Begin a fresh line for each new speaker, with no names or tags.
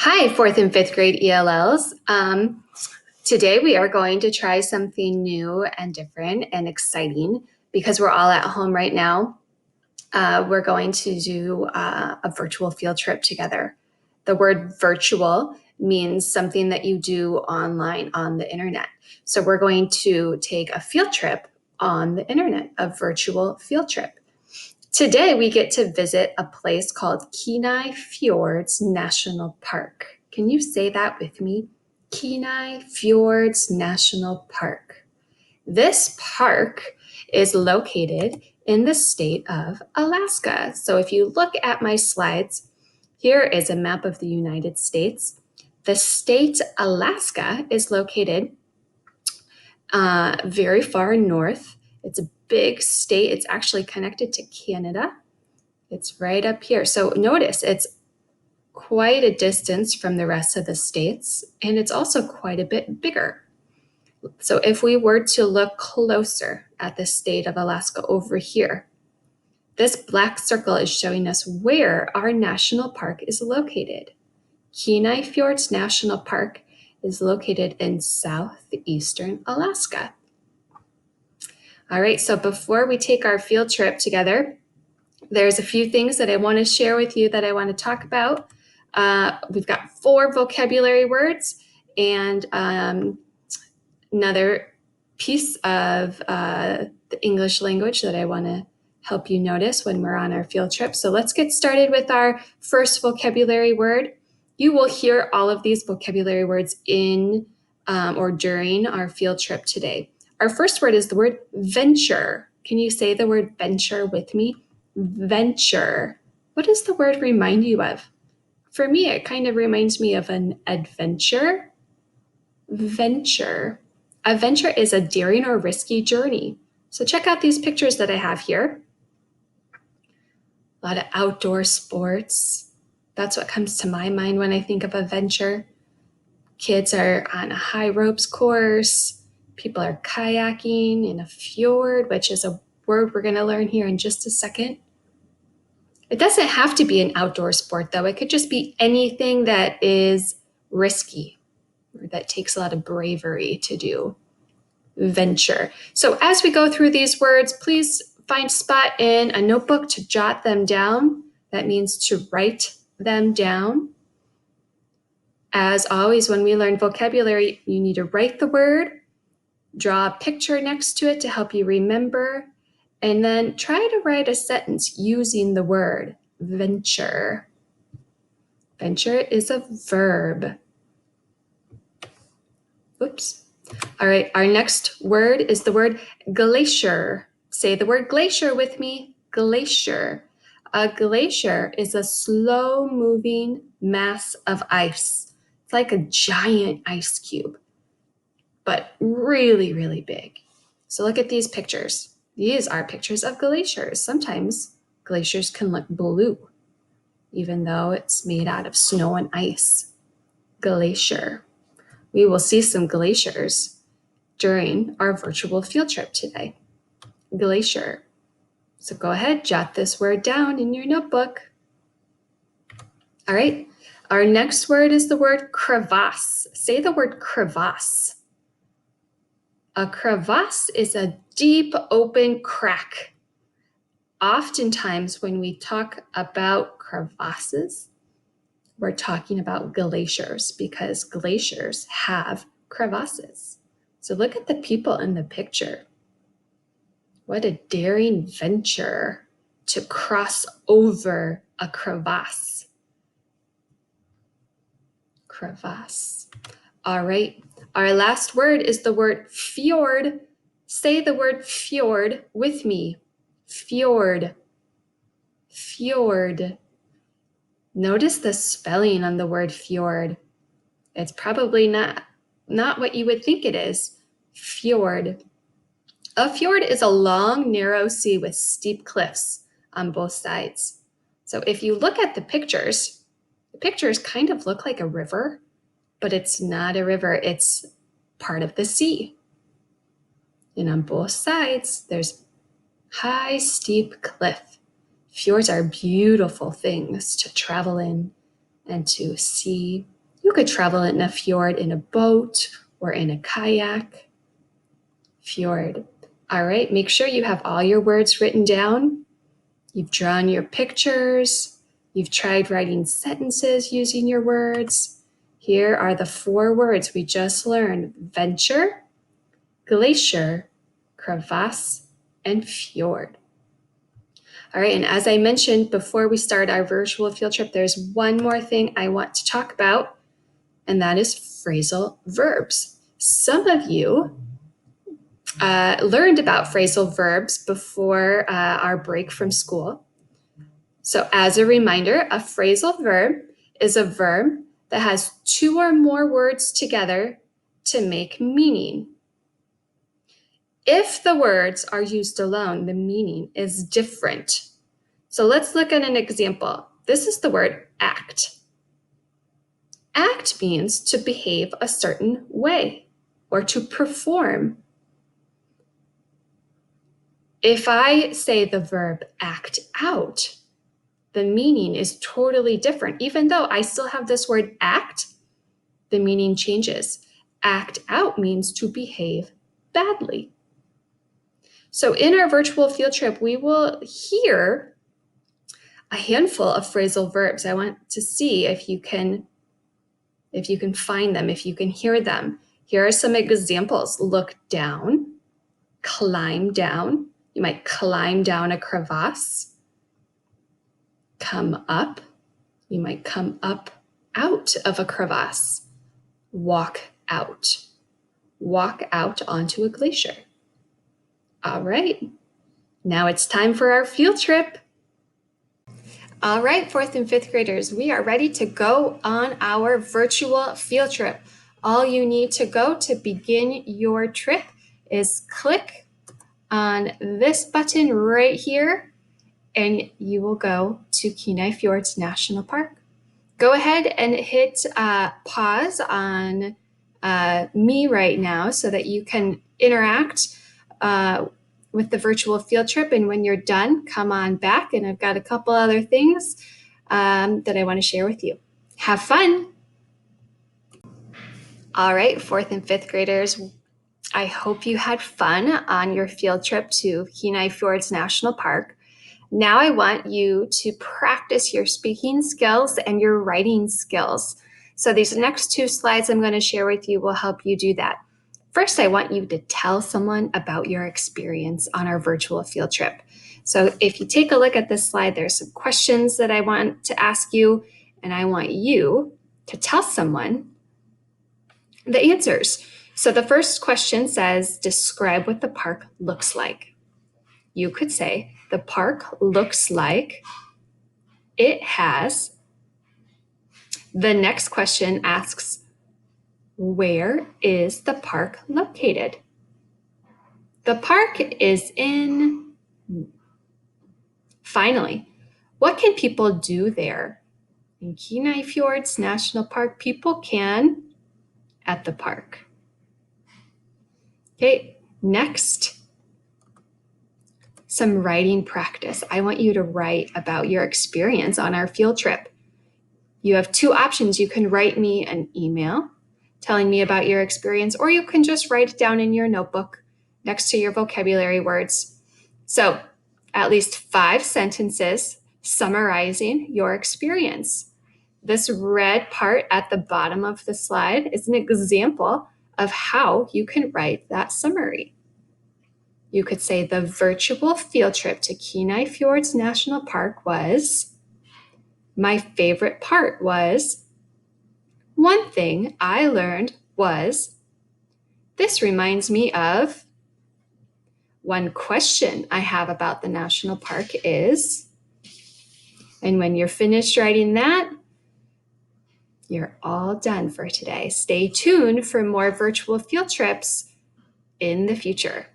Hi, fourth and fifth grade ELLs. Today we are going to try something new and different and exciting because we're all at home right now. We're going to do a virtual field trip together. The word virtual means something that you do online on the internet. So we're going to take a field trip on the internet, a virtual field trip. Today we get to visit a place called Kenai Fjords National Park. Can you say that with me? Kenai Fjords National Park. This park is located in the state of Alaska. So if you look at my slides, here is a map of the United States. The state Alaska is located very far north. It's a big state. It's actually connected to Canada. It's right up here. So notice it's quite a distance from the rest of the states, and it's also quite a bit bigger. So if we were to look closer at the state of Alaska over here, this black circle is showing us where our national park is located. Kenai Fjords National Park is located in southeastern Alaska. All right, so before we take our field trip together, there's a few things that I want to share with you that I want to talk about. We've got 4 vocabulary words and another piece of the English language that I want to help you notice when we're on our field trip. So let's get started with our first vocabulary word. You will hear all of these vocabulary words in or during our field trip today. Our first word is the word venture. Can you say the word venture with me? Venture. What does the word remind you of? For me, it kind of reminds me of an adventure. Venture. A venture is a daring or risky journey. So check out these pictures that I have here. A lot of outdoor sports. That's what comes to my mind when I think of a venture. Kids are on a high ropes course. People are kayaking in a fjord, which is a word we're going to learn here in just a second. It doesn't have to be an outdoor sport, though. It could just be anything that is risky or that takes a lot of bravery to do. Venture. So as we go through these words, please find a spot in a notebook to jot them down. That means to write them down. As always, when we learn vocabulary, you need to write the word, draw a picture next to it to help you remember, and then try to write a sentence using the word venture. Venture is a verb. Oops. All right, our next word is the word glacier. Say the word glacier with me. Glacier. A glacier is a slow-moving mass of ice. It's like a giant ice cube, but really, really big. So look at these pictures. These are pictures of glaciers. Sometimes glaciers can look blue, even though it's made out of snow and ice. Glacier. We will see some glaciers during our virtual field trip today. Glacier. So go ahead, jot this word down in your notebook. All right, our next word is the word crevasse. Say the word crevasse. A crevasse is a deep open crack. Oftentimes when we talk about crevasses, we're talking about glaciers because glaciers have crevasses. So look at the people in the picture. What a daring venture to cross over a crevasse. Crevasse. All right, our last word is the word fjord. Say the word fjord with me. Fjord. Fjord. Notice the spelling on the word fjord. It's probably not what you would think it is. Fjord. A fjord is a long, narrow sea with steep cliffs on both sides. So if you look at the pictures kind of look like a river, but it's not a river. It's part of the sea. And on both sides, there's high, steep cliff. Fjords are beautiful things to travel in and to see. You could travel in a fjord in a boat or in a kayak. Fjord. All right, make sure you have all your words written down. You've drawn your pictures. You've tried writing sentences using your words. Here are the 4 words we just learned: venture, glacier, crevasse, and fjord. All right, and as I mentioned before we start our virtual field trip, there's one more thing I want to talk about, and that is phrasal verbs. Some of you learned about phrasal verbs before our break from school. So as a reminder, a phrasal verb is a verb that has 2 or more words together to make meaning. If the words are used alone, the meaning is different. So let's look at an example. This is the word act. Act means to behave a certain way or to perform. If I say the verb act out, the meaning is totally different. Even though I still have this word act, the meaning changes. Act out means to behave badly. So in our virtual field trip, we will hear a handful of phrasal verbs. I want to see if you can find them, if you can hear them. Here are some examples. Look down, climb down. You might climb down a crevasse. Come up. You might come up out of a crevasse. Walk out. Walk out onto a glacier. All right, now it's time for our field trip. All right, 4th and 5th graders, we are ready to go on our virtual field trip. All you need to go to begin your trip is click on this button right here, and you will go to Kenai Fjords National Park. Go ahead and hit pause on me right now so that you can interact with the virtual field trip. And when you're done, come on back. And I've got a couple other things that I want to share with you. Have fun. All right, 4th and 5th graders, I hope you had fun on your field trip to Kenai Fjords National Park. Now I want you to practice your speaking skills and your writing skills. So these next 2 slides I'm going to share with you will help you do that. First, I want you to tell someone about your experience on our virtual field trip. So if you take a look at this slide, there's some questions that I want to ask you, and I want you to tell someone the answers. So the first question says, describe what the park looks like. You could say, the park looks like it has. The next question asks, where is the park located? The park is in. Finally, what can people do there? In Kenai Fjords National Park, people can at the park. Okay, next, some writing practice. I want you to write about your experience on our field trip. You have 2 options. You can write me an email telling me about your experience, or you can just write it down in your notebook next to your vocabulary words. So at least 5 sentences summarizing your experience. This red part at the bottom of the slide is an example of how you can write that summary. You could say the virtual field trip to Kenai Fjords National Park was, my favorite part was, one thing I learned was, this reminds me of, one question I have about the national park is, and when you're finished writing that, you're all done for today. Stay tuned for more virtual field trips in the future.